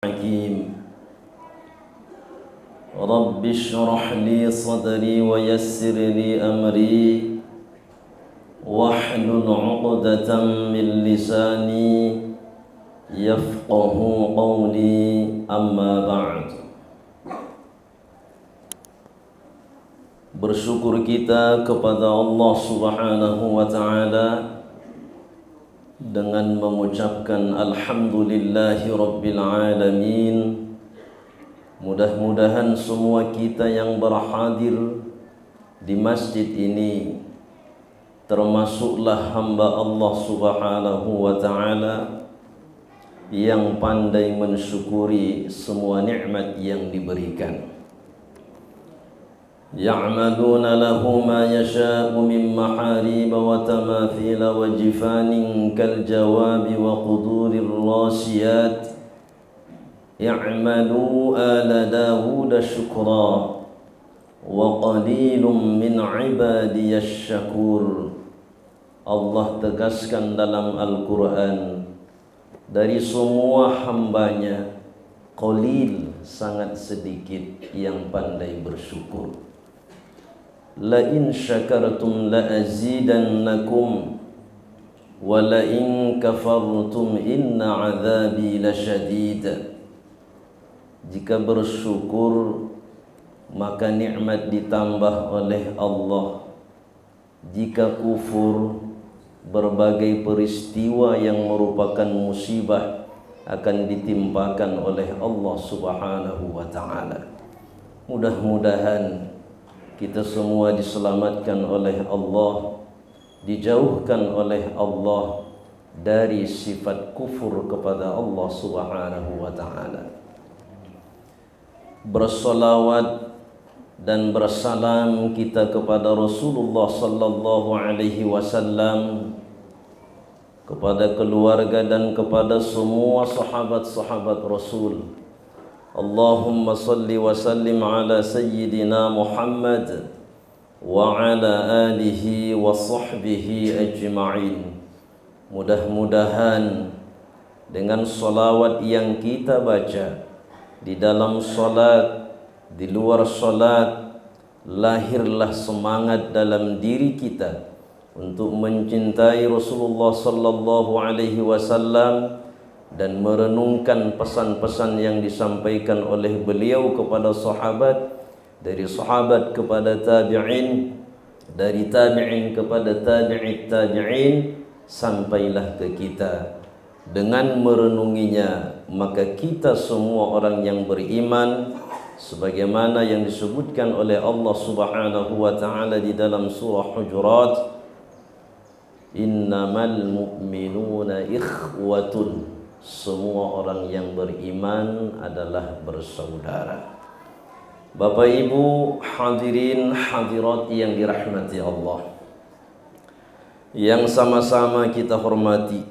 حكيم رب اشرح لي صدري ويسر لي أمري واحلل عقدة من لساني يفقه قولي أما بعد. Bersyukur kita kepada Allah Subhanahu wa Ta'ala dengan mengucapkan Alhamdulillahi Rabbil Alamin. Mudah-mudahan semua kita yang berhadir di masjid ini termasuklah hamba Allah Subhanahu wa Ta'ala yang pandai mensyukuri semua nikmat yang diberikan. يعملون له ما يشاء من محاريب وتماثيل وجفان كالجواب وقدور الراسيات اعملوا آل داود شكرا وقليل من عبادي الشكور. Allah tegaskan dalam Al-Quran, dari semua hambanya qalil, sangat sedikit yang pandai bersyukur. La in syakartum la azidannakum wa la in kafartum inna azabi lasyadid. Jika bersyukur maka nikmat ditambah oleh Allah. Jika kufur, berbagai peristiwa yang merupakan musibah akan ditimpakan oleh Allah Subhanahu wa Ta'ala. Mudah-mudahan kita semua diselamatkan oleh Allah, dijauhkan oleh Allah dari sifat kufur kepada Allah Subhanahu wa Ta'ala. Bersalawat dan bersalam kita kepada Rasulullah sallallahu alaihi wasallam, kepada keluarga dan kepada semua sahabat-sahabat Rasul. Allahumma salli wa sallim ala sayyidina Muhammad wa ala alihi wa sahbihi ajma'in. Mudah-mudahan dengan salawat yang kita baca di dalam salat, di luar salat, lahirlah semangat dalam diri kita untuk mencintai Rasulullah sallallahu alaihi wasallam dan merenungkan pesan-pesan yang disampaikan oleh beliau kepada sahabat, dari sahabat kepada tabi'in, dari tabi'in kepada tabi'it tabi'in, sampailah ke kita. Dengan merenunginya maka kita semua orang yang beriman, sebagaimana yang disebutkan oleh Allah Subhanahu wa Ta'ala di dalam surah Hujurat, innamal mu'minuna ikhwatun, semua orang yang beriman adalah bersaudara. Bapak Ibu hadirin hadirat yang dirahmati Allah, yang sama-sama kita hormati,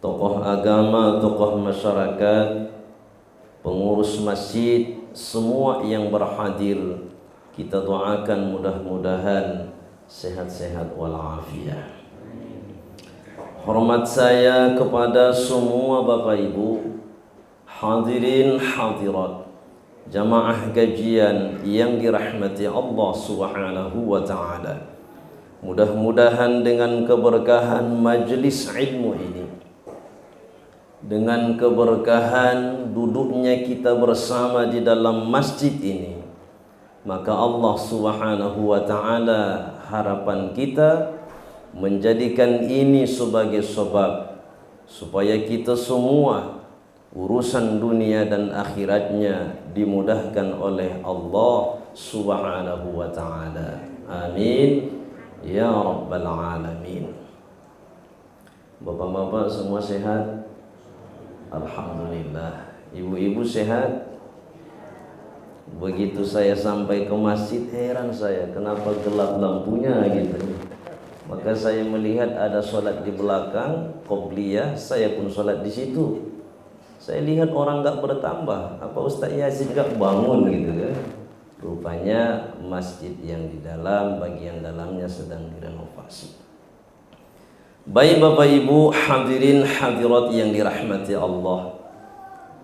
tokoh agama, tokoh masyarakat, pengurus masjid, semua yang berhadir, kita doakan mudah-mudahan sehat-sehat walafiat. Hormat saya kepada semua Bapak Ibu hadirin hadirat jamaah kajian yang dirahmati Allah Subhanahu wa Ta'ala. Mudah-mudahan dengan keberkahan majlis ilmu ini, dengan keberkahan duduknya kita bersama di dalam masjid ini, maka Allah Subhanahu wa Ta'ala, harapan kita menjadikan ini sebagai sebab supaya kita semua urusan dunia dan akhiratnya dimudahkan oleh Allah Subhanahu wa Ta'ala. Amin ya rabbal alamin. Bapak-bapak semua sehat? Alhamdulillah. Ibu-ibu sehat? Begitu saya sampai ke masjid, heran saya kenapa gelap lampunya gitu. Maka saya melihat ada solat di belakang qobliyah, saya pun solat di situ. Saya lihat orang enggak bertambah. Apa Ustaz Yasin enggak bangun gitu ya? Rupanya masjid yang di dalam, bagian dalamnya sedang direnovasi. Baik Bapak Ibu hadirin hadirat yang dirahmati Allah,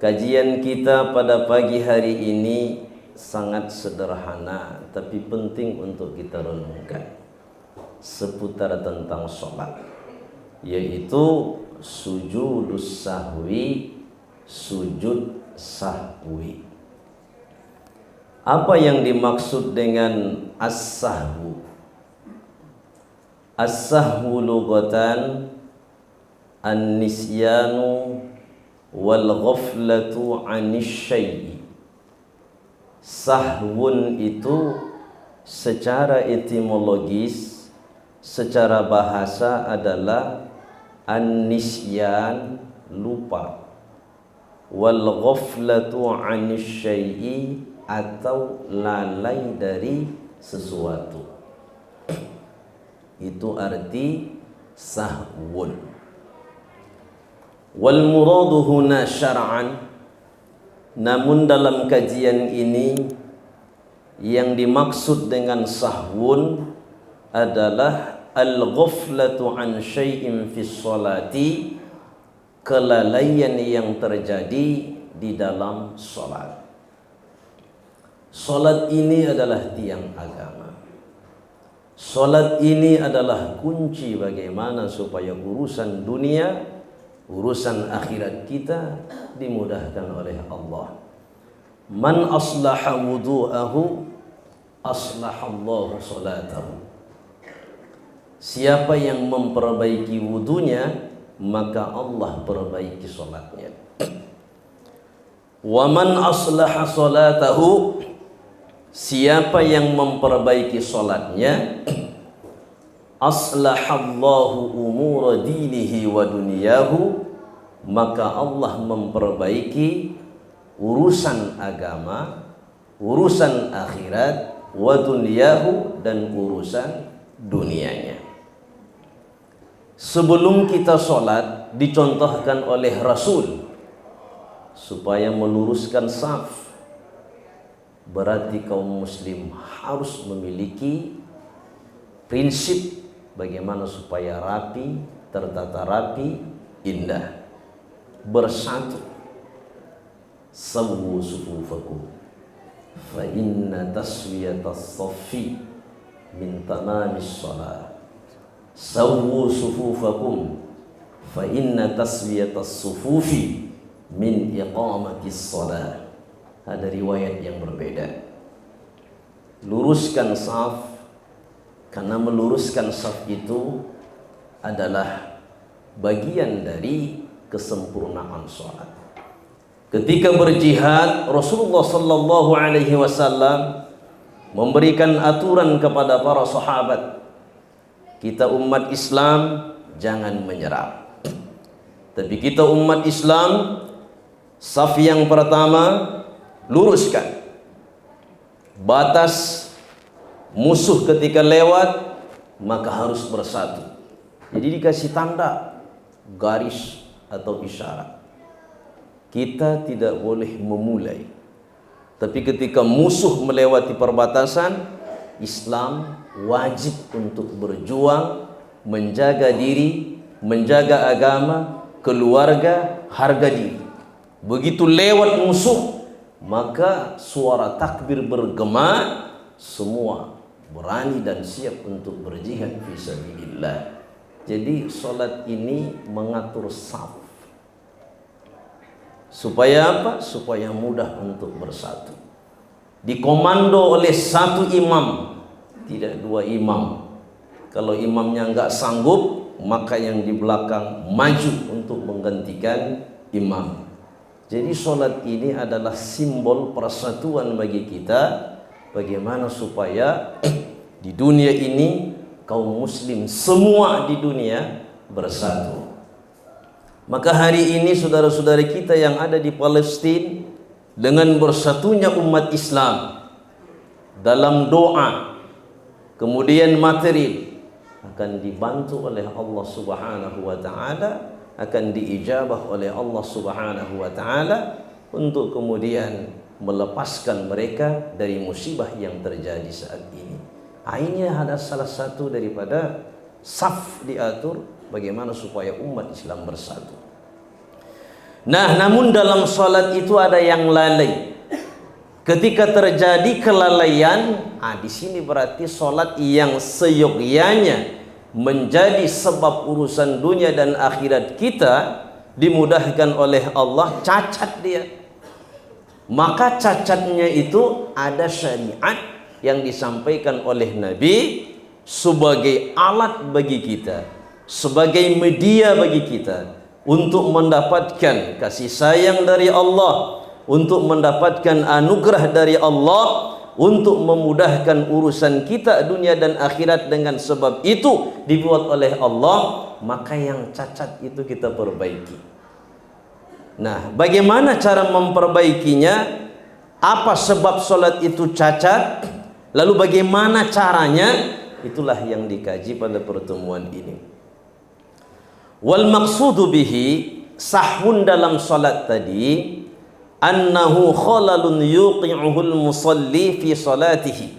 Kajian kita pada pagi hari ini sangat sederhana, tapi penting untuk kita renungkan seputar tentang sholat, yaitu sujudus sahwi, sujud sahwi. Apa yang dimaksud dengan as-sahwu? As-sahwu lughatan an-nisyanu wal ghaflatu 'anis syai'i. Sahwun itu secara etimologis, secara bahasa adalah an-nisyan, lupa, wal ghaflatu 'anis syai'i, atau lalai dari sesuatu. Itu arti sahwun. Wal muradu huna syar'an, namun dalam kajian ini yang dimaksud dengan sahwun adalah al-ghaflatu an syai'in fi sholati, kelalaian yang terjadi di dalam sholat. Sholat ini adalah tiang agama. Sholat ini adalah kunci bagaimana supaya urusan dunia, urusan akhirat kita dimudahkan oleh Allah. Man aslaha wudu'ahu aslahallahu sholatahu. Siapa yang memperbaiki wudunya, maka Allah perbaiki sholatnya. Wa man aslaha sholatahu, siapa yang memperbaiki sholatnya, aslahallahu umura dinihi wa dunyahu, maka Allah memperbaiki urusan agama, urusan akhirat, wa dunyahu, dan urusan dunianya. Sebelum kita sholat dicontohkan oleh Rasul supaya meluruskan saf. Berarti kaum muslim harus memiliki prinsip bagaimana supaya rapi, tertata rapi, indah, bersatu. Sawwu sufufakum fa inna taswiyatas saffi min tamamis shalah. Sawwu sufufakum fa inna taswiyatas sufufi min iqamatis shalah. Ada riwayat yang berbeda. Luruskan saf, karena meluruskan saf itu adalah bagian dari kesempurnaan sholat. Ketika berjihad, Rasulullah sallallahu alaihi wasallam memberikan aturan kepada para sahabat, kita umat Islam jangan menyerah. Tapi kita umat Islam, saf yang pertama luruskan. Batas musuh ketika lewat maka harus bersatu. Jadi dikasih tanda, garis atau isyarat. Kita tidak boleh memulai. Tapi ketika musuh melewati perbatasan, Islam wajib untuk berjuang, menjaga diri, menjaga agama, keluarga, harga diri. Begitu lewat musuh, maka suara takbir bergema, semua berani dan siap untuk berjihad fisabilillah. Jadi solat ini mengatur saf. Supaya apa? Supaya mudah untuk bersatu. Dikomando oleh satu imam, tidak dua imam. Kalau imamnya enggak sanggup, maka yang di belakang maju untuk menggantikan imam. Jadi sholat ini adalah simbol persatuan bagi kita. Bagaimana supaya di dunia ini kaum muslim semua di dunia bersatu. Maka hari ini saudara-saudara kita yang ada di Palestina, dengan bersatunya umat Islam dalam doa, kemudian materi, akan dibantu oleh Allah Subhanahu wa taala, akan diijabah oleh Allah Subhanahu wa taala untuk kemudian melepaskan mereka dari musibah yang terjadi saat ini. Ini ada salah satu daripada saf diatur bagaimana supaya umat Islam bersatu. Nah, namun dalam salat itu ada yang lalai. Ketika terjadi kelalaian, di sini berarti salat yang seyogyanya menjadi sebab urusan dunia dan akhirat kita dimudahkan oleh Allah, cacat dia. Maka cacatnya itu ada syariat yang disampaikan oleh Nabi sebagai alat bagi kita, sebagai media bagi kita untuk mendapatkan kasih sayang dari Allah, untuk mendapatkan anugerah dari Allah, untuk memudahkan urusan kita dunia dan akhirat. Dengan sebab itu dibuat oleh Allah, maka yang cacat itu kita perbaiki. Nah, bagaimana cara memperbaikinya? Apa sebab solat itu cacat? Lalu bagaimana caranya? Itulah yang dikaji pada pertemuan ini. Wal maqsudu bihi, sahwun dalam solat tadi, annahu khalalun yuqi'uhul musalli fi salatihi.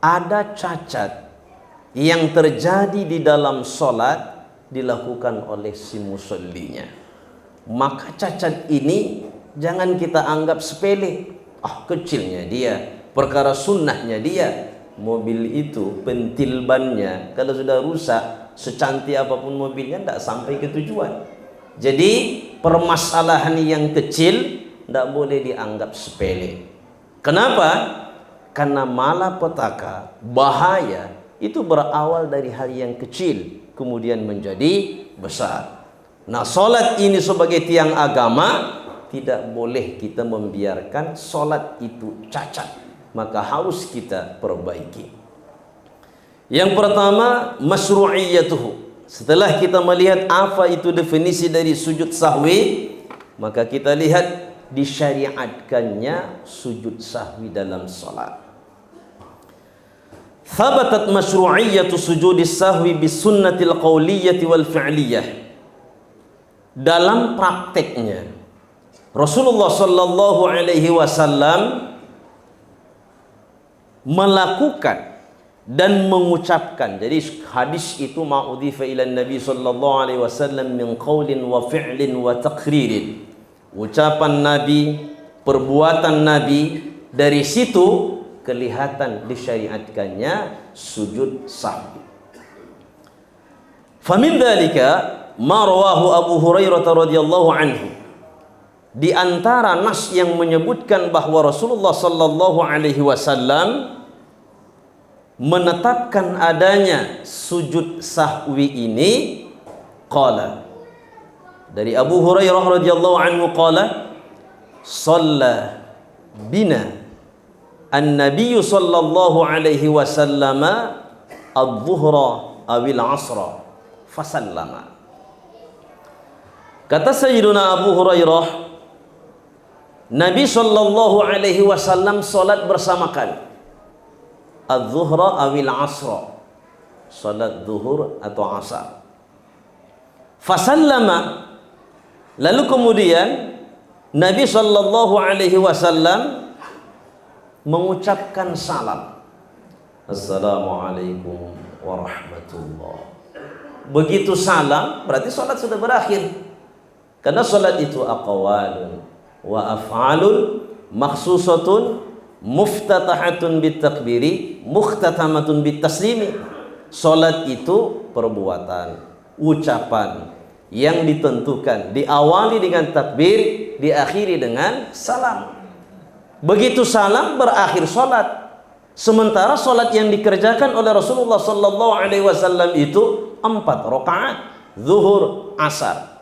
Ada cacat yang terjadi di dalam solat dilakukan oleh si musallinya. Maka cacat ini jangan kita anggap sepele. Kecilnya dia, perkara sunnahnya dia. Mobil itu pentil bannya kalau sudah rusak, secantik apapun mobilnya tidak sampai ke tujuan. Jadi permasalahan yang kecil tidak boleh dianggap sepele. Kenapa? Karena malapetaka, bahaya itu berawal dari hal yang kecil kemudian menjadi besar. Nah, solat ini sebagai tiang agama, tidak boleh kita membiarkan solat itu cacat, maka harus kita perbaiki. Yang pertama, masyru'iyatuhu. Setelah kita melihat apa itu definisi dari sujud sahwi, maka kita lihat disyariatkannya sujud sahwi dalam salat. Thabatat masyru'iyatu sujudis sahwi bis sunnatil qawliyyati wal fi'liyah. Dalam prakteknya Rasulullah sallallahu alaihi wasallam melakukan dan mengucapkan. Jadi hadis itu ma'udhifa ila Nabi sallallahu alaihi wasallam min qaulin wa fi'lin wa taqririn. Ucapan Nabi, perbuatan Nabi, dari situ kelihatan disyariatkannya sujud sahwi. Famin dzalika ma rawahu Abu Hurairah radhiyallahu anhu. Di antara nas yang menyebutkan bahwa Rasulullah sallallahu alaihi wasallam menetapkan adanya sujud sahwi ini, qala, dari Abu Hurairah radhiyallahu anhu qala, shalla bina an-nabiy sallallahu alaihi wasallam adh-dhuhra awil 'asra fasallama. Kata Sayyiduna Abu Hurairah, Nabi sallallahu alaihi wasallam salat bersama kami, adh-dhuhra awil 'asra, salat zuhur atau asar. Fasallama, lalu kemudian Nabi sallallahu alaihi wasallam mengucapkan salam, Assalamualaikum warahmatullahi. Begitu salam berarti salat sudah berakhir. Karena salat itu aqwalun wa af'alun makhsusatun muftatahatun bitakbiri mukhtatamatun bitaslimi. Salat itu perbuatan, ucapan yang ditentukan, diawali dengan takbir, diakhiri dengan salam. Begitu salam berakhir salat. Sementara salat yang dikerjakan oleh Rasulullah sallallahu alaihi wasallam itu 4 rakaat, zuhur, asar.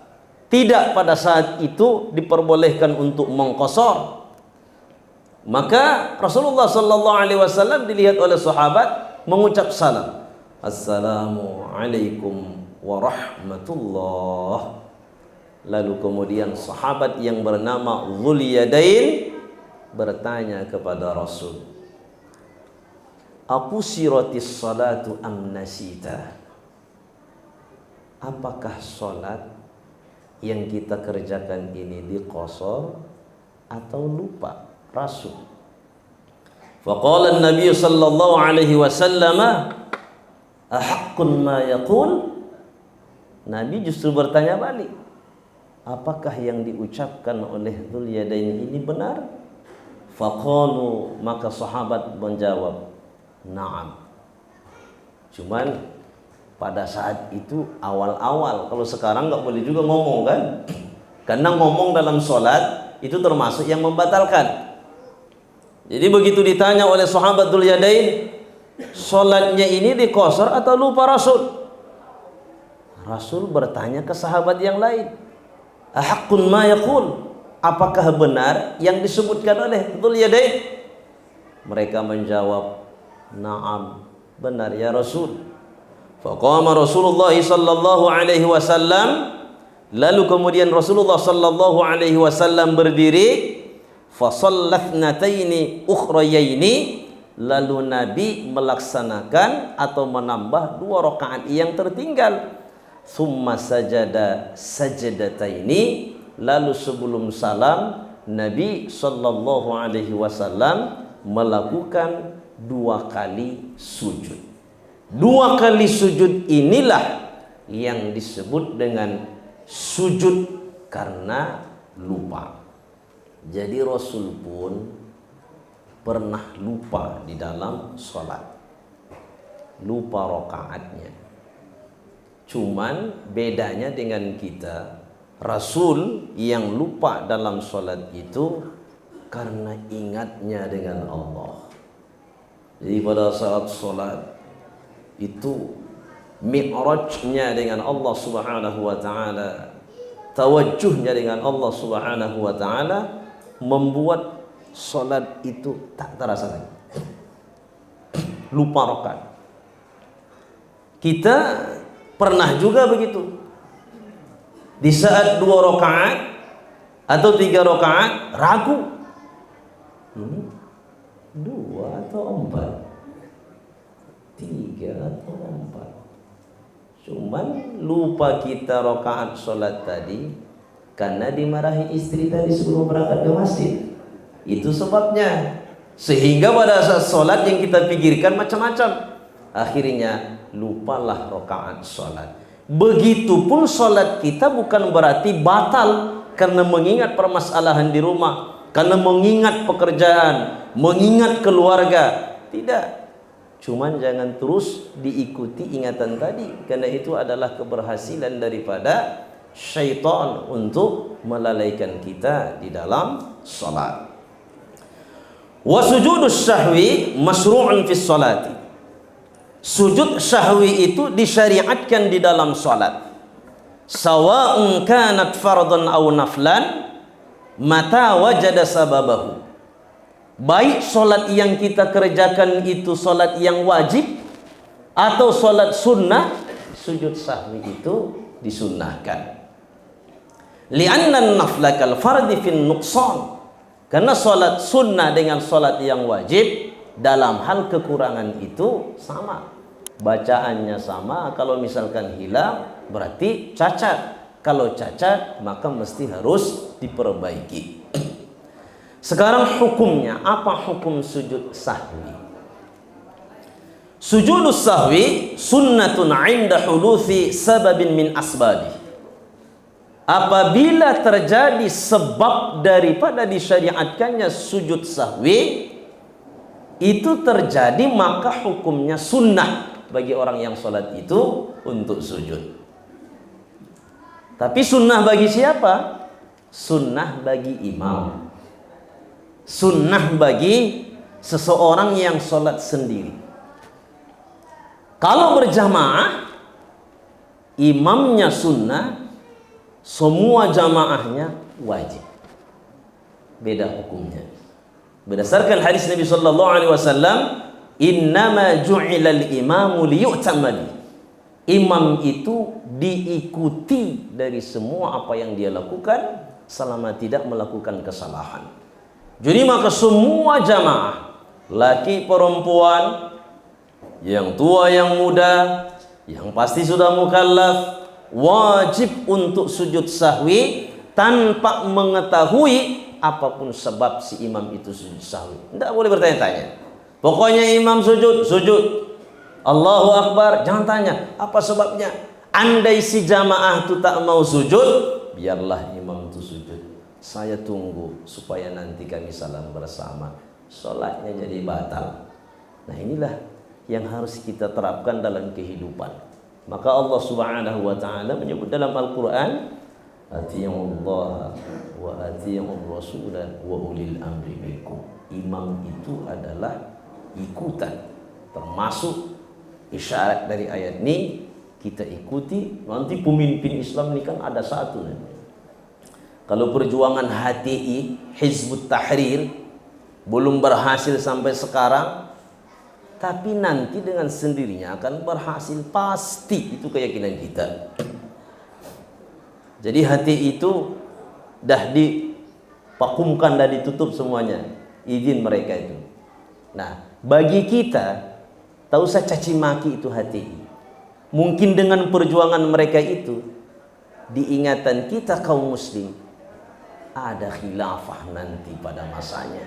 Tidak pada saat itu diperbolehkan untuk mengqasar. Maka Rasulullah sallallahu alaihi wasallam dilihat oleh sahabat mengucap salam, Assalamualaikum warahmatullah. Lalu kemudian sahabat yang bernama Dzul Yadain bertanya kepada Rasul, Aqusiratis salatu am nasita? Apakah salat yang kita kerjakan ini diqasar atau lupa, Rasul? Faqala an-nabiy sallallahu alaihi wasallam, ahaqqun ma yaqul. Nabi justru bertanya balik, apakah yang diucapkan oleh Dzul Yadain ini benar? Faqalu, maka sahabat menjawab, na'am. Cuman pada saat itu awal-awal, kalau sekarang nggak boleh juga ngomong kan? Karena ngomong dalam sholat itu termasuk yang membatalkan. Jadi begitu ditanya oleh sahabat Dzul Yadain, sholatnya ini diqashar atau lupa Rasul? Rasul bertanya ke sahabat yang lain, ahaqqun ma yaqul, apakah benar yang disebutkan oleh Dzul Yadain? Mereka menjawab, na'am, benar ya Rasul. Faqama Rasulullah sallallahu alaihi wasallam, lalu kemudian Rasulullah sallallahu alaihi wasallam berdiri, fa sallatnataini ukhrayaini, lalu Nabi melaksanakan atau menambah 2 rakaat yang tertinggal. Tsumma sajada sajdataini, lalu sebelum salam Nabi sallallahu alaihi wasallam melakukan 2 kali sujud. 2 kali sujud inilah yang disebut dengan sujud karena lupa. Jadi Rasul pun pernah lupa di dalam sholat, lupa rakaatnya. Cuman bedanya dengan kita, Rasul yang lupa dalam sholat itu karena ingatnya dengan Allah. Jadi pada saat sholat itu mi'rajnya dengan Allah Subhanahu wa taala, tawajjuhnya dengan Allah Subhanahu wa taala membuat salat itu tak terasa lagi. Lupa rakaat. Kita pernah juga begitu. Di saat 2 rakaat atau 3 rakaat ragu. Ini 2 atau 4? 3 atau 4. Cuman lupa kita rakaat sholat tadi karena dimarahi istri tadi sebelum berangkat ke masjid. Itu sebabnya. Sehingga pada saat sholat yang kita pikirkan macam-macam, akhirnya lupalah rakaat sholat. Begitupun sholat kita bukan berarti batal karena mengingat permasalahan di rumah, karena mengingat pekerjaan, mengingat keluarga. Tidak. Cuman jangan terus diikuti ingatan tadi, karena itu adalah keberhasilan daripada syaitan untuk melalaikan kita di dalam salat. Wa sujudus sahwi masru'un fi sholati. Sujud sahwi itu disyariatkan di dalam salat. Sawa'un kanat fardhan aw naflan mata wajada sababahu. Baik solat yang kita kerjakan itu solat yang wajib atau solat sunnah, sujud sahwi itu disunnahkan. Li'anna an-nafla kal fardi fin nuqsan. Karena solat sunnah dengan solat yang wajib dalam hal kekurangan itu sama. Bacaannya sama, kalau misalkan hilang berarti cacat. Kalau cacat maka mesti harus diperbaiki. Sekarang hukumnya, apa hukum sujud sahwi? Sujudus sahwi sunnatun 'inda huluthi sababin min asbabi. Apabila terjadi sebab daripada disyariatkannya sujud sahwi, itu terjadi maka hukumnya sunnah bagi orang yang sholat itu untuk sujud. Tapi sunnah bagi siapa? Sunnah bagi imam. Sunnah bagi seseorang yang sholat sendiri. Kalau berjamaah, imamnya sunnah, semua jamaahnya wajib. Beda hukumnya. Berdasarkan hadis Nabi sallallahu alaihi wasallam, innama ju'ilal imamu liyu'tamma bi. Imam itu diikuti dari semua apa yang dia lakukan selama tidak melakukan kesalahan. Jadi maka semua jamaah, laki perempuan, yang tua yang muda, yang pasti sudah mukallaf, wajib untuk sujud sahwi tanpa mengetahui apapun sebab si imam itu sujud sahwi. Tidak boleh bertanya-tanya. Pokoknya imam sujud, sujud. Allahu Akbar, jangan tanya apa sebabnya. Andai si jamaah itu tak mau sujud, biarlah imam saya tunggu supaya nanti kami salam bersama. Sholatnya jadi batal. Nah inilah yang harus kita terapkan dalam kehidupan. Maka Allah Subhanahu wa ta'ala menyebut dalam Al-Quran, Atiyullah wa atiyur rasulah wa ulil amri minkum. Imam itu adalah ikutan, termasuk isyarat dari ayat ini kita ikuti. Nanti pemimpin Islam ini kan ada satu. Kalau perjuangan HTI, Hizbut Tahrir belum berhasil sampai sekarang, tapi nanti dengan sendirinya akan berhasil, pasti, itu keyakinan kita. Jadi hati itu dah dipakumkan, dah ditutup semuanya, izin mereka itu. Nah, bagi kita tak usah caci maki itu hati. Mungkin dengan perjuangan mereka itu, diingatan kita kaum muslim, ada khilafah nanti pada masanya.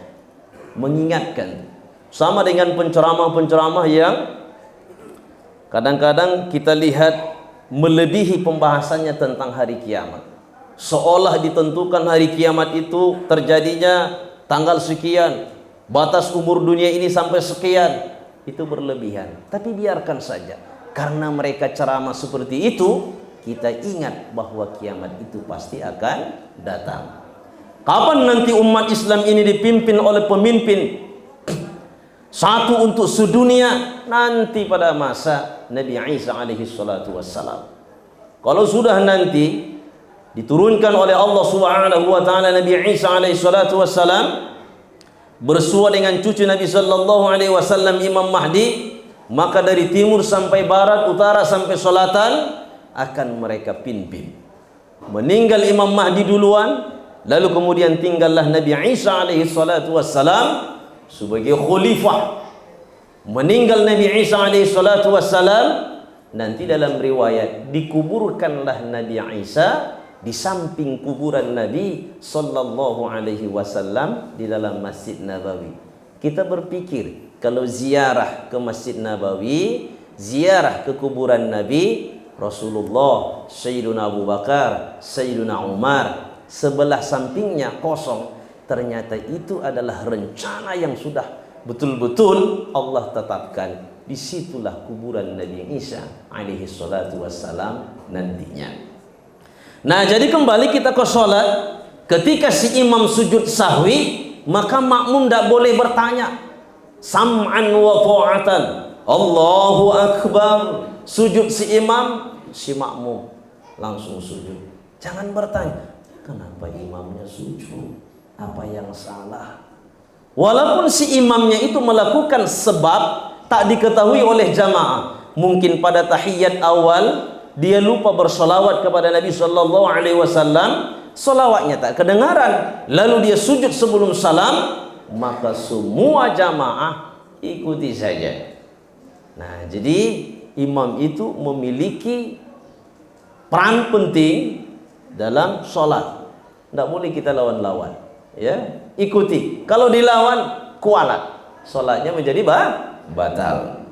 Mengingatkan, sama dengan penceramah-penceramah yang kadang-kadang kita lihat melebihi pembahasannya tentang hari kiamat. Seolah ditentukan hari kiamat itu terjadinya tanggal sekian, batas umur dunia ini sampai sekian. Itu berlebihan. Tapi biarkan saja. Karena mereka ceramah seperti itu, kita ingat bahwa kiamat itu pasti akan datang. Kapan nanti umat Islam ini dipimpin oleh pemimpin satu untuk sedunia? Nanti pada masa Nabi Isa alaihi salatu wassalam. Kalau sudah nanti diturunkan oleh Allah Subhanahu wa ta'ala Nabi Isa alaihi salatu wassalam bersua dengan cucu Nabi sallallahu alaihi wasallam Imam Mahdi, maka dari timur sampai barat, utara sampai selatan akan mereka pimpin. Meninggal Imam Mahdi duluan, lalu kemudian tinggallah Nabi Isa alaihi salatu wassalam sebagai khalifah. Meninggal Nabi Isa alaihi salatu wassalam, nanti dalam riwayat dikuburkanlah Nabi Isa di samping kuburan Nabi sallallahu alaihi wasallam di dalam Masjid Nabawi. Kita berpikir kalau ziarah ke Masjid Nabawi, ziarah ke kuburan Nabi, Rasulullah, Sayyiduna Abu Bakar, Sayyiduna Umar, sebelah sampingnya kosong, ternyata itu adalah rencana yang sudah betul-betul Allah tetapkan. Disitulah kuburan Nabi Isa alaihi salatu wassalam nantinya. Nah, jadi kembali kita ke sholat. Ketika si imam sujud sahwi, maka makmum tidak boleh bertanya. Sam'an wa ta'atan, Allahu Akbar. Sujud si imam, si makmum langsung sujud. Jangan bertanya, kenapa imamnya sujud? Apa yang salah? Walaupun si imamnya itu melakukan sebab tak diketahui oleh jamaah. Mungkin pada tahiyat awal dia lupa bersolawat kepada Nabi sallallahu alaihi wasallam, solawatnya tak kedengaran, lalu dia sujud sebelum salam, maka semua jamaah ikuti saja. Nah, jadi imam itu memiliki peran penting dalam sholat. Tidak boleh kita lawan-lawan, ya, ikuti. Kalau dilawan, kualat, sholatnya menjadi batal.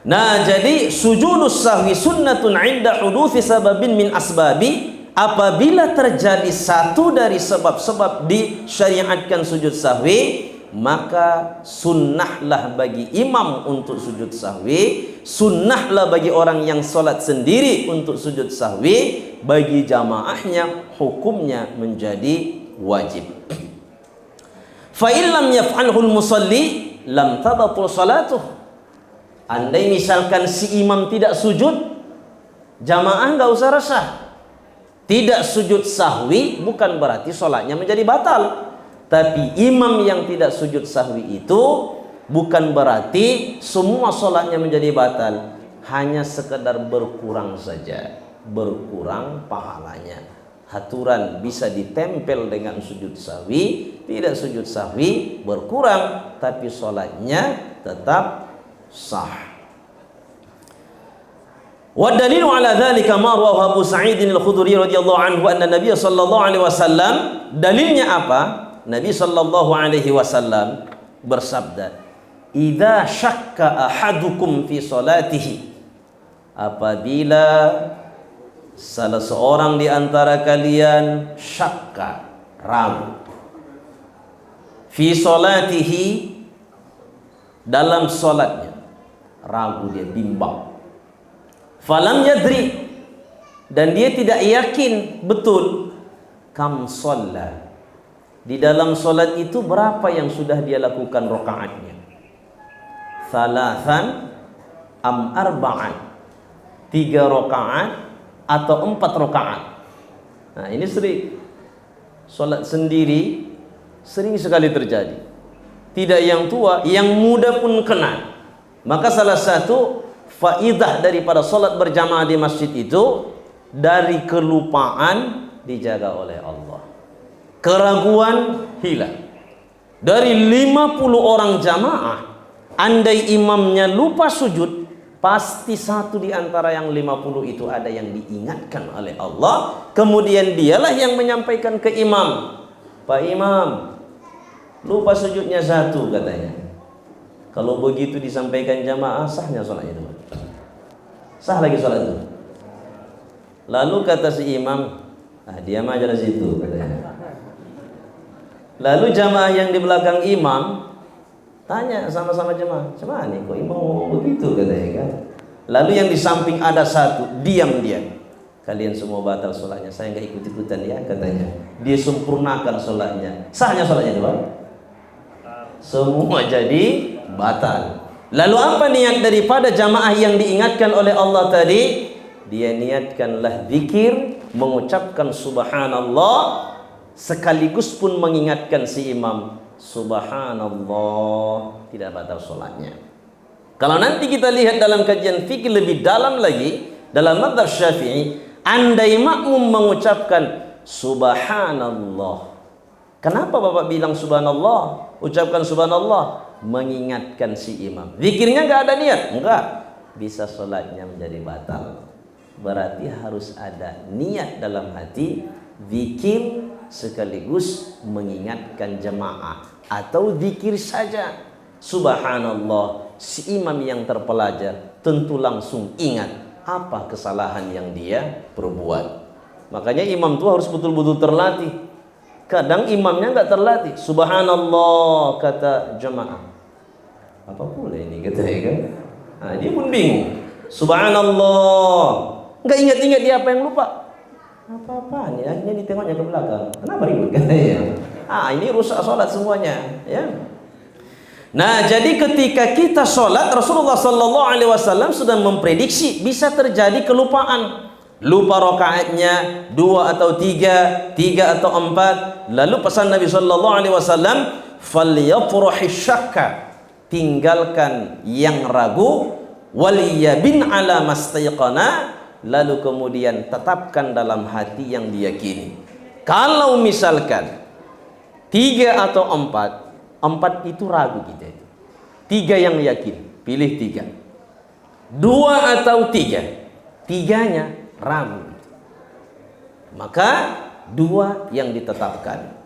Nah, jadi sujudus sahwi sunnatun 'inda huduthi sababin min asbabi. Apabila terjadi satu dari sebab-sebab disyariatkan sujud sahwi, maka sunnahlah bagi imam untuk sujud sahwi, sunnahlah bagi orang yang sholat sendiri untuk sujud sahwi. Bagi jamaahnya hukumnya menjadi wajib. Fa illam yaf'alhul musalli lam tabatul salatuh. Andai misalkan si imam tidak sujud, jamaah nggak usah resah. Tidak sujud sahwi bukan berarti sholatnya menjadi batal. Tapi imam yang tidak sujud sahwi itu bukan berarti semua sholatnya menjadi batal. Hanya sekedar berkurang saja, berkurang pahalanya. Haturan bisa ditempel dengan sujud sahwi, tidak sujud sahwi berkurang, tapi sholatnya tetap sah. Wa dalilu ala dzalika ma rawahu Abu Sa'id Al-Khudri radhiyallahu anhu anna Nabiy sallallahu alaihi wasallam, dalilnya apa? Nabi sallallahu alaihi wasallam bersabda, "Idza syakka ahadukum fi salatihi." Apabila salah seorang di antara kalian syakka, ragu, fi salatihi, dalam salatnya, ragu, dia bimbang, falam yadri, dan dia tidak yakin betul, kam shalla, di dalam salat itu berapa yang sudah dia lakukan rakaatnya, thalathan am arba'an, 3 rakaat atau 4 rakaat. Nah, ini sering salat sendiri sering sekali terjadi. Tidak yang tua, yang muda pun kena. Maka salah satu faidah daripada salat berjamaah di masjid itu, dari kelupaan dijaga oleh Allah, keraguan hilang. Dari 50 orang jamaah, andai imamnya lupa sujud, pasti satu di antara yang 50 itu ada yang diingatkan oleh Allah. Kemudian dialah yang menyampaikan ke imam, Pak Imam, lupa sujudnya satu, katanya. Kalau begitu disampaikan jamaah, sahnya sholat itu? Sah lagi sholat itu? Lalu kata si imam, diam aja di situ, katanya. Lalu jamaah yang di belakang imam tanya sama-sama jemaah, "Cuma nih kok imam ngomong begitu?" katanya kan. Lalu yang di samping ada satu, diam dia. "Kalian semua batal sholatnya, saya nggak ikut-ikutan ya," katanya. Dia sempurnakan sholatnya. Sahnya sholatnya itu, Pak? Semua jadi batal. Lalu apa niat daripada jamaah yang diingatkan oleh Allah tadi? Dia niatkanlah zikir, mengucapkan subhanallah, sekaligus pun mengingatkan si imam, subhanallah, tidak batal sholatnya. Kalau nanti kita lihat dalam kajian fikih lebih dalam lagi, dalam mazhab Syafi'i, andai makmum mengucapkan subhanallah, kenapa Bapak bilang subhanallah? Ucapkan subhanallah, mengingatkan si imam. Zikirnya nggak ada niat, enggak, bisa sholatnya menjadi batal. Berarti harus ada niat dalam hati, zikir sekaligus mengingatkan jemaah, atau zikir saja subhanallah. Si imam yang terpelajar tentu langsung ingat apa kesalahan yang dia perbuat. Makanya imam itu harus betul-betul terlatih. Kadang imamnya nggak terlatih, subhanallah kata jemaah, apa pula ini, kata ya kan. Nah, dia pun bingung, subhanallah, nggak ingat-ingat, dia apa yang lupa, apa-apaan ya, akhirnya ditengoknya ke belakang, kenapa ribut, katanya. Ini rusak sholat semuanya, ya. Nah, jadi ketika kita sholat, Rasulullah Sallallahu Alaihi Wasallam sudah memprediksi bisa terjadi kelupaan, lupa rakaatnya 2 atau 3, 3 atau 4. Lalu pesan Nabi Sallallahu Alaihi Wasallam, "Falyafrahi syakka", tinggalkan yang ragu, "waliyabin ala mastayqana", lalu kemudian tetapkan dalam hati yang diyakini. Kalau misalkan 3 atau 4 itu ragu kita, 3 yang yakin, pilih 3. 2 atau 3, 3-nya ragu, maka 2 yang ditetapkan.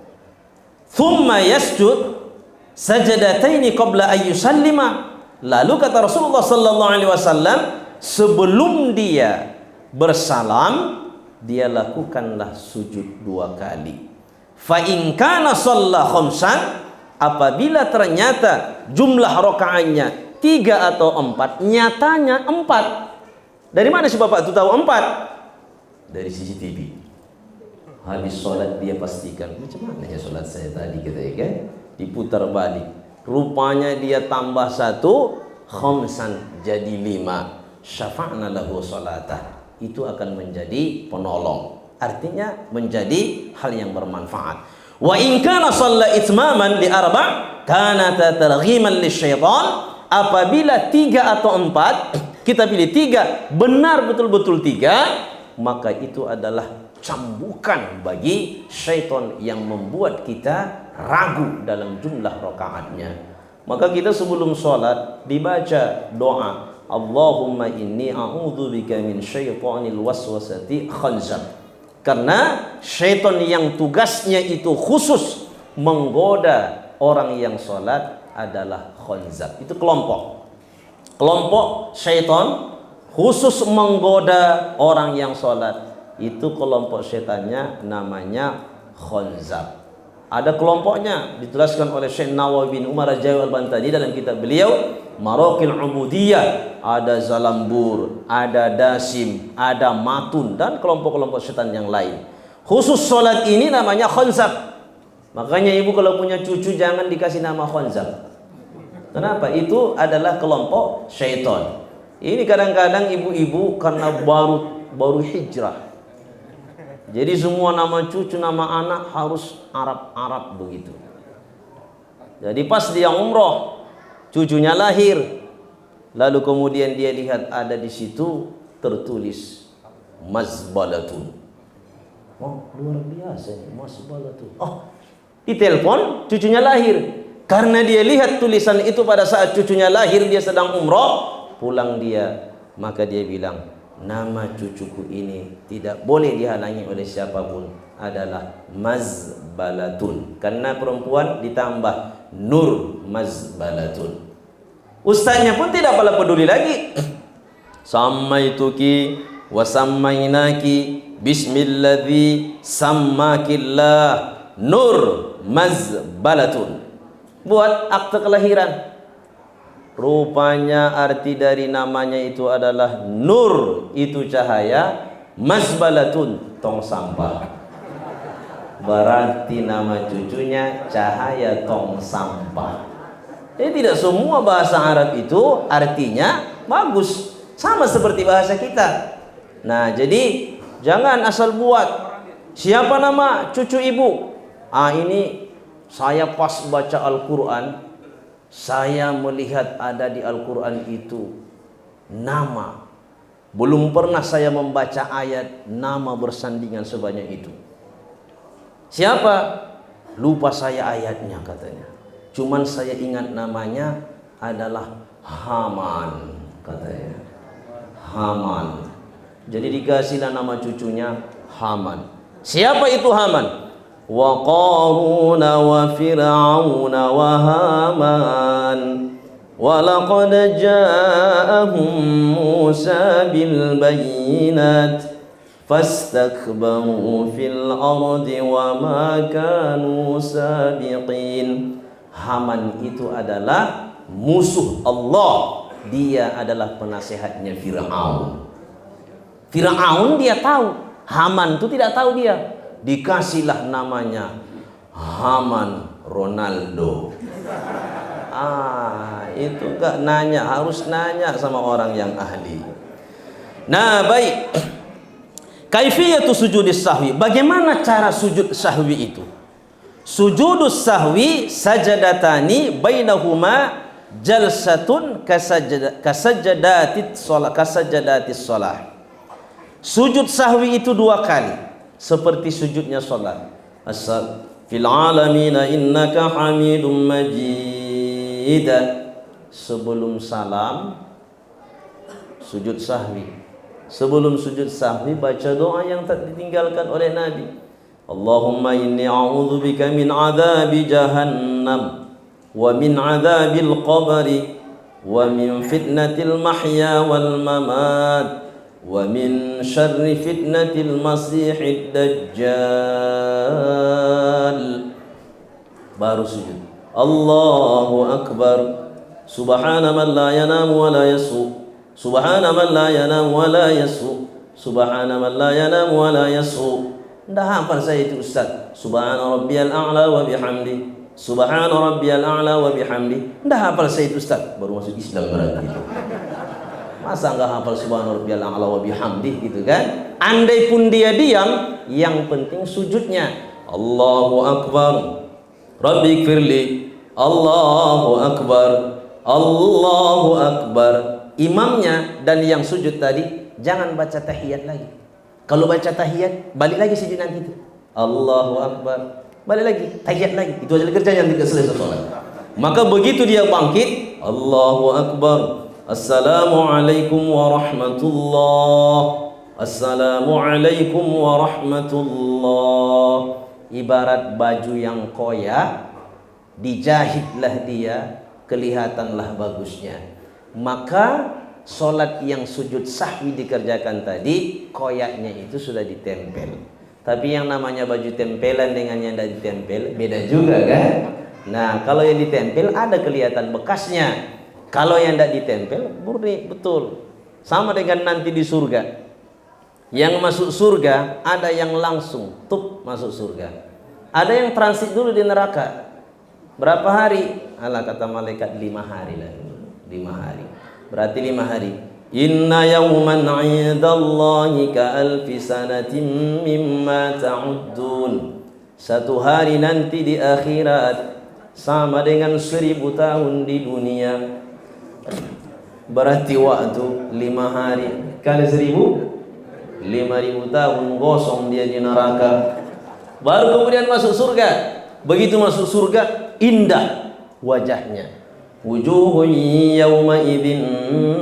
Thumma yasjud sajadataini qabla ayyusallima, lalu kata Rasulullah sallallahu alaihi wasallam, sebelum dia bersalam, dia lakukanlah sujud 2 kali. Fa in kana shalla khamsan, apabila ternyata jumlah rakaatnya 3 atau 4, nyatanya 4. Dari mana si bapak itu tahu 4? Dari CCTV. Habis sholat dia pastikan, macam mana ya sholat saya tadi, gitu ya kan? Diputar balik, rupanya dia tambah 1, khamsan jadi 5, syafa'na lahu sholatah, itu akan menjadi penolong, artinya menjadi hal yang bermanfaat. Wa in kana shalla itmaman li 4 kana targhiman lisyaitan, apabila 3 atau 4, kita pilih 3, benar betul-betul 3, maka itu adalah cambukan bagi syaitan yang membuat kita ragu dalam jumlah rakaatnya. Maka kita sebelum sholat dibaca doa, Allahumma inni a'udzubika min syaitanil waswasati khanzab, karena syaitan yang tugasnya itu khusus menggoda orang yang sholat adalah khanzab. Itu kelompok syaitan khusus menggoda orang yang sholat. Itu kelompok setannya namanya Khanzab. Ada kelompoknya dituliskan oleh Syekh Nawawi bin Umar Al-Jawi Al-Bantani dalam kitab beliau Maraqil Ubudiyah. Ada Zalambur, ada Dasim, ada Matun, dan kelompok-kelompok setan yang lain. Khusus sholat ini namanya Khanzab. Makanya ibu kalau punya cucu jangan dikasih nama Khanzab. Kenapa? Itu adalah kelompok syaitan. Ini kadang-kadang ibu-ibu karena baru hijrah, jadi semua nama cucu, nama anak harus Arab-Arab begitu. Jadi pas dia umroh, cucunya lahir, lalu kemudian dia lihat ada di situ tertulis Mazbalatun. Oh, luar biasa ini Mazbalatun. Oh, ditelepon cucunya lahir. Karena dia lihat tulisan itu pada saat cucunya lahir, dia sedang umroh, pulang dia, maka dia bilang, nama cucuku ini tidak boleh dihalangi oleh siapapun, adalah Mazbalatun. Karena perempuan ditambah Nur Mazbalatun. Ustaznya pun tidak pala peduli lagi. Sammaituki wa sammainaki bismilladzi sammakillah Nur Mazbalatun. Buat akte kelahiran. Rupanya arti dari namanya itu adalah nur, itu cahaya, Mazbalatun, tong sampah. Berarti nama cucunya cahaya tong sampah. Jadi tidak semua bahasa Arab itu artinya bagus, sama seperti bahasa kita. Nah, jadi jangan asal buat. Siapa nama cucu ibu? Ini saya pas baca Al-Quran, saya melihat ada di Al-Quran itu nama. Belum pernah saya membaca ayat nama bersandingan sebanyak itu. Siapa? Lupa saya ayatnya katanya. Cuman saya ingat namanya adalah Haman katanya. Haman. Jadi dikasihlah nama cucunya Haman. Siapa itu Haman? Wa Qaruna wa Fir'auna wa Haman wa laqad ja'ahum Musa bil bayyinat fastakbaru fil ardi wa ma kanu sabiqin. Haman itu adalah musuh Allah. Dia adalah penasehatnya Fir'aun. Fir'aun dia tahu, Haman itu tidak tahu dia. Dikasihlah namanya Haman Ronaldo. Itu gak nanya, harus nanya sama orang yang ahli. Nah, baik. Kaifiyatu sujudis sahwi. Bagaimana cara sujud sahwi itu? Sujudus sahwi sajadatani bainahuma jalsatun kasajadatis shalah. Sujud sahwi itu dua kali, seperti sujudnya salat. Asal fil alamina innaka hamidum majid. Sebelum salam sujud sahwi. Sebelum sujud sahwi baca doa yang tak ditinggalkan oleh Nabi. Allahumma inni a'udzubika min adzabi jahannam wa min adzabil qabri wa min fitnatil mahya wal mamat wa min syarri fitnatil masihid dajjal. Baru sujud. Allahu akbar. Subhana man la yanamu wa la yasu. Subhana man la yanamu wa la yasu. Subhana man la yanamu wa la yasu. Ndak hafal saya itu Ustaz. Subhana rabbiyal a'la wa bihamdi. Subhana rabbiyal a'la wa bihamdi. Ndak hafal saya itu Ustaz. Baru masuk Islam berarti itu. Masa enggak hafal subhana rabbiyal a'la wa bihamdi gitu kan? Andai pun dia diam, yang penting sujudnya. Allahu akbar. Rabbighfirli. Allahu akbar. Allahu akbar. Imamnya dan yang sujud tadi jangan baca tahiyat lagi. Kalau baca tahiyat, balik lagi sujud nanti itu. Allahu akbar. Balik lagi, tahiyat lagi. Itu aja kerjanya yang tidak selesai sholat. Maka begitu dia bangkit, Allahu akbar. Assalamualaikum warahmatullah. Assalamualaikum warahmatullah. Ibarat baju yang koyak, dijahitlah dia, kelihatanlah bagusnya. Maka Sholat yang sujud sahwi dikerjakan tadi, koyaknya itu sudah ditempel. Tapi yang namanya baju tempelan dengan yang tidak ditempel beda juga kan? Nah, kalau yang ditempel ada kelihatan bekasnya. Kalau yang tidak ditempel murni betul. Sama dengan nanti di surga. Yang masuk surga ada yang langsung tup masuk surga. Ada yang transit dulu di neraka. Berapa hari? Alah, kata malaikat 5 hari lah. 5 hari. Berarti 5 hari. Inna yawman 'indallahi ka alfi sanatin mimma ta'uddun. Satu hari nanti di akhirat sama dengan 1000 tahun di dunia. Berarti waktu 5 hari kali 1000, 5.000 tahun gosong dia di neraka. Baru kemudian masuk surga. Begitu masuk surga, indah wajahnya. Wujuhun yawma idzin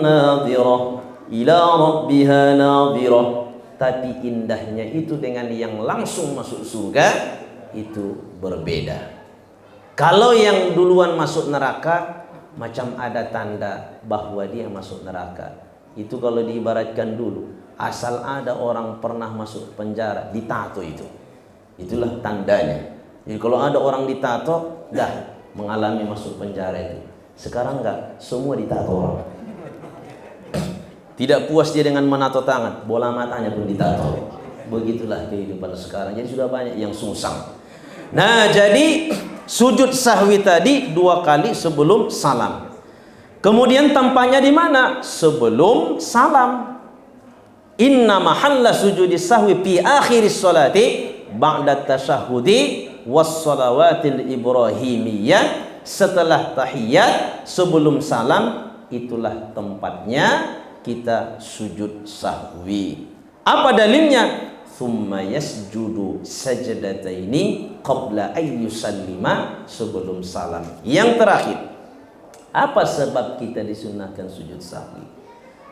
nadhirah ila rabbiha nadhirah. Tapi indahnya itu dengan yang langsung masuk surga itu berbeda. Kalau yang duluan masuk neraka macam ada tanda bahwa dia masuk neraka. Itu kalau diibaratkan dulu, asal ada orang pernah masuk penjara, ditato itu. Itulah tandanya. Jadi kalau ada orang ditato, dah mengalami masuk penjara itu. Sekarang enggak, semua ditato orang. Tidak puas dia dengan menato tangan, bola matanya pun ditato. Begitulah kehidupan sekarang. Jadi sudah banyak yang sungsang. Nah, jadi sujud sahwi tadi 2 kali sebelum salam. Kemudian tampaknya di mana? Sebelum salam. Inna mahalla sujudi sahwi fi akhiris sholati ba'da tasyahudi was salawatil ibrahimiyah. Setelah tahiyat sebelum salam, itulah tempatnya kita sujud sahwi. Apa dalilnya? Thumma yasjudu sajdataini qabla ay yusallima, sebelum salam. Yang terakhir, apa sebab kita disunahkan sujud sahwi?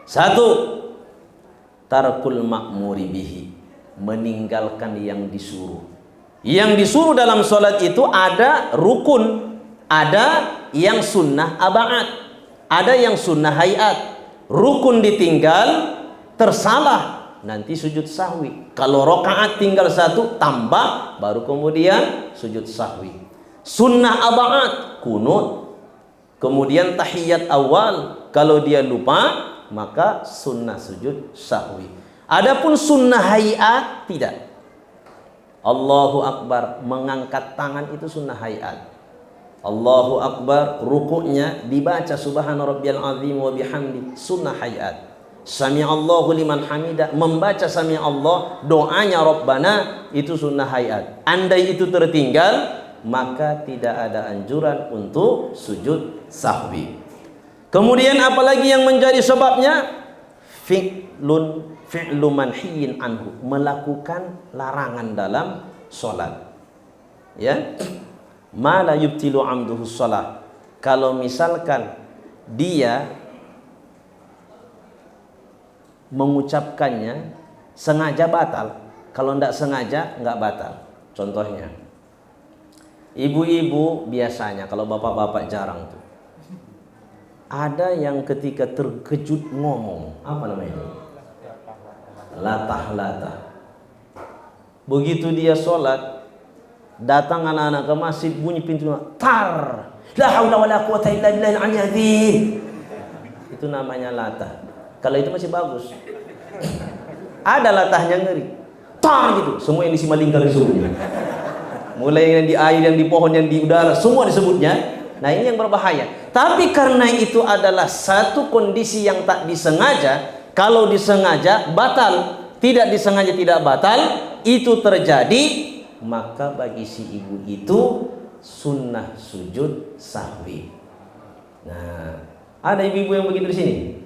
1, tarkul ma'muri bihi, meninggalkan yang disuruh. Yang disuruh dalam sholat itu ada rukun, ada yang sunnah aba'at, ada yang sunnah hayat. Rukun ditinggal, tersalah, nanti sujud sahwi. Kalau rokaat tinggal 1 tambah, baru kemudian sujud sahwi. Sunnah aba'at, kunut. Kemudian tahiyat awal, kalau dia lupa maka sunnah sujud sahwi. Adapun sunnah hayat tidak. Allahu Akbar, mengangkat tangan itu sunnah hayat. Allahu Akbar, rukuknya dibaca subhana rabbiyal azim wa bihamdi, sunnah hayat. Sami'allahu liman hamidah, membaca sami'allah, doanya Rabbana, itu sunnah hayat. Andai itu tertinggal, maka tidak ada anjuran untuk sujud sahwi. Kemudian apalagi yang menjadi sebabnya? Fi'lu manhiyin anhu, melakukan larangan dalam sholat. Ya, ma la yubtilu amduhu sholat. Kalau misalkan dia mengucapkannya sengaja batal, kalau tidak sengaja nggak batal. Contohnya, ibu-ibu biasanya, kalau bapak-bapak jarang tuh, ada yang ketika terkejut ngomong, apa namanya? Latah-latah. Begitu dia sholat, datang anak-anak ke masjid, bunyi pintu, tar, la haula wala quwata illa billahil aliyyil azim. Itu namanya latah. Kalau itu masih bagus. Ada latahnya ngeri, tar gitu, semua yang di Simalingkar disebutnya. Mulai yang di air, yang di pohon, yang di udara, semua disebutnya. Nah, ini yang berbahaya. Tapi karena itu adalah satu kondisi yang tak disengaja. Kalau disengaja batal, tidak disengaja tidak batal. Itu terjadi, maka bagi si ibu itu sunnah sujud sahwi. Nah, ada ibu-ibu yang begitu di sini?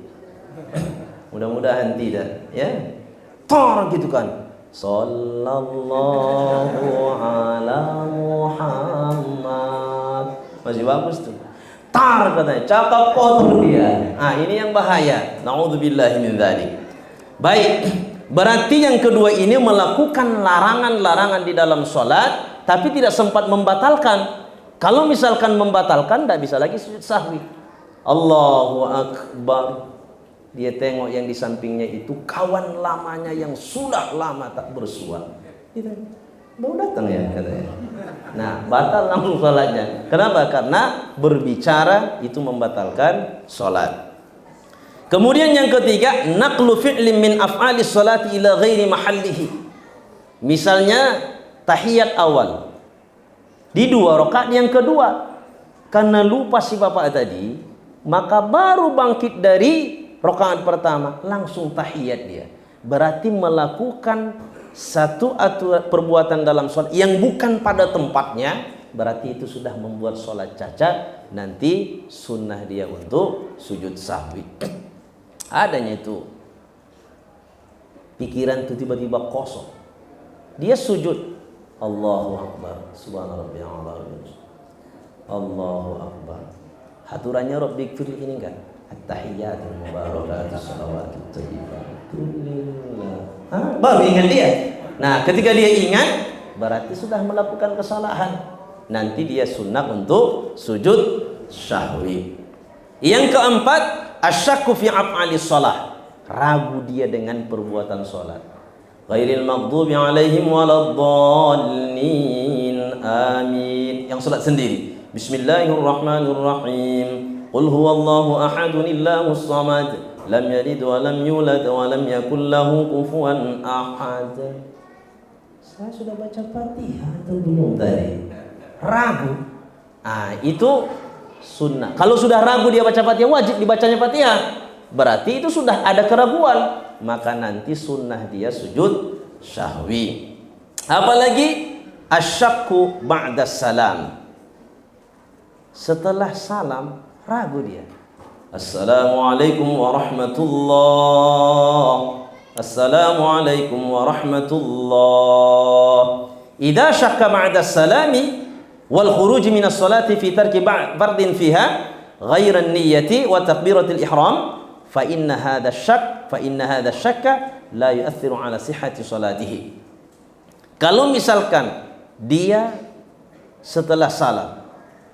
Mudah-mudahan tidak, ya. Tor gitu kan. Sallallahu ala Muhammad. Masih bagus tuh. Tar katanya, cakap kotor dia. Ah, ini yang bahaya. Na'udzubillahi min dzalik. Baik, berarti yang kedua ini melakukan larangan-larangan di dalam sholat, tapi tidak sempat membatalkan. Kalau misalkan membatalkan, tidak bisa lagi sujud sahwi. Allahu Akbar. Dia tengok yang di sampingnya itu kawan lamanya yang sudah lama tak bersua. Dia tanya, baru datang ya katanya. Nah, batal langsung sholatnya. Kenapa? Karena berbicara itu membatalkan sholat. Kemudian yang ketiga, naqlu fi'lin min af'alis sholati ila ghairi mahallihi. Misalnya tahiyat awal di 2 rakaat yang kedua, karena lupa si bapak tadi, maka baru bangkit dari rakaat pertama langsung tahiyat dia. Berarti melakukan satu perbuatan dalam sholat yang bukan pada tempatnya, berarti itu sudah membuat sholat cacat. Nanti sunnah dia untuk sujud sahwi. Adanya itu pikiran itu tiba-tiba kosong, dia sujud, Allahu Akbar, subhanarabbiyal a'la, Allahu Akbar. Haturannya Rabbik firli ini kan, at-tahiyatul mubarakatus salawatut thayyibatun lillah. Baru ingat dia. Nah, ketika dia ingat, berarti sudah melakukan kesalahan. Nanti dia sunnah untuk sujud syahwi. Yang keempat, asyakku fi af'alis shalah. Ragu dia dengan perbuatan salat. Ghairil maghdubi alaihim waladdallin. Amin. Yang salat sendiri. Bismillahirrahmanirrahim. Qul huwallahu ahadun illahus samad. Lam yalid wa lam yulad wa lam yakul lahu kufuwan ahad. Saya sudah baca Fatihah atau belum tadi? Ragu. Itu sunnah. Kalau sudah ragu dia baca Fatihah, wajib dibacanya Fatihah. Berarti itu sudah ada keraguan, maka nanti sunnah dia sujud syahwi. Apalagi asyakku ba'da salam. Setelah salam ragu dia. Assalamualaikum warahmatullah. Assalamualaikum warahmatullah. Idza syakka ba'da salami wal khuruj min as-salati fi tarki fardin fiha ghairu an-niyyati wa takbiratil ihram fa inna hadha syakka la yu'athiru ala sihhati salatihi. Kalau misalkan dia setelah salam,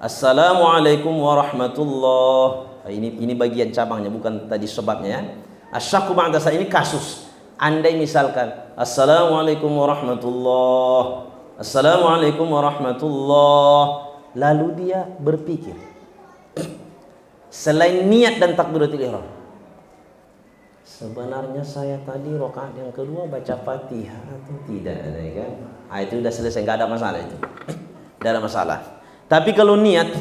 Assalamualaikum warahmatullah, ini bagian cabangnya, bukan tadi sebabnya ya. Asyakku ba'da salam ini kasus. Andai misalkan Assalamualaikum warahmatullah, Assalamualaikum warahmatullah, lalu dia berpikir selain niat dan takbiratul ihram, sebenarnya saya tadi rakaat yang kedua baca Fatihah atau tidak, kan? Itu sudah selesai, nggak ada masalah itu, tidak ada masalah. Tapi kalau niat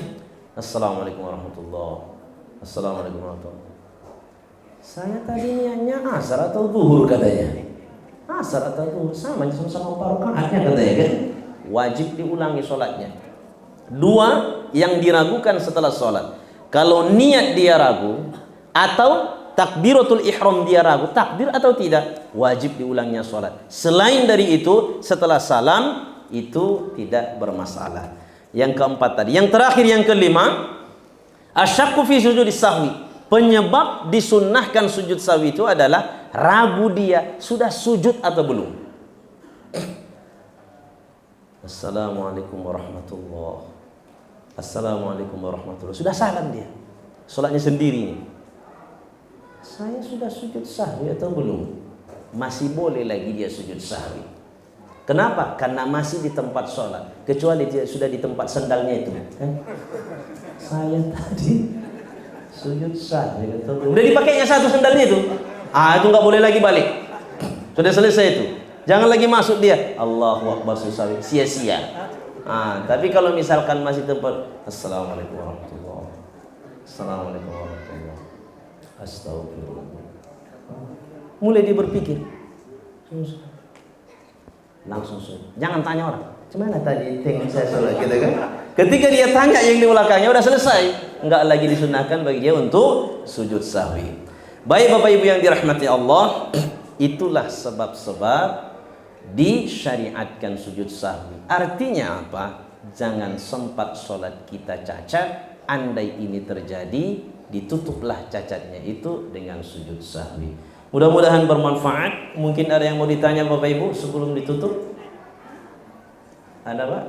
Assalamualaikum warahmatullah, Assalamualaikum warahmatullah, saya tadi niatnya asar atau zuhur katanya. Asar atau zuhur sama 4 rakaatnya katanya kan. Wajib diulangi sholatnya. 2 yang diragukan setelah sholat. Kalau niat dia ragu atau takbiratul ihram dia ragu, takbir atau tidak, wajib diulangnya sholat. Selain dari itu, setelah salam itu tidak bermasalah. Yang keempat tadi. Yang terakhir, yang kelima, asyakku fi sujudis sahwi. Penyebab disunnahkan sujud sahwi itu adalah ragu dia sudah sujud atau belum. Assalamualaikum warahmatullah, Assalamualaikum warahmatullah, sudah salam dia, sholatnya sendiri. Saya sudah sujud sahwi atau belum? Masih boleh lagi dia sujud sahwi. Kenapa? Karena masih di tempat sholat. Kecuali dia sudah di tempat sendalnya itu. Saya tadi sujud sahwi atau belum? Udah dipakainya satu sendalnya itu. Itu nggak boleh lagi balik. Sudah selesai itu. Jangan lagi masuk dia. Allahu Akbar sahwi, sia-sia. Tapi kalau misalkan masih tempat, Assalamualaikum warahmatullahi wabarakatuh, Assalamualaikum warahmatullahi wabarakatuh, astagfirullah. Mulai dia berpikir, langsung sholat. Jangan tanya orang, gimana tadi tengok saya sholat gitu kan. Ketika dia tanya yang di belakangnya udah selesai, enggak lagi disunahkan bagi dia untuk sujud sahwi. Baik Bapak Ibu yang dirahmati Allah, itulah sebab-sebab disyariatkan sujud sahwi. Artinya apa? Jangan sempat sholat kita cacat. Andai ini terjadi, ditutuplah cacatnya itu dengan sujud sahwi. Mudah-mudahan bermanfaat. Mungkin ada yang mau ditanya Bapak Ibu sebelum ditutup? Ada Pak?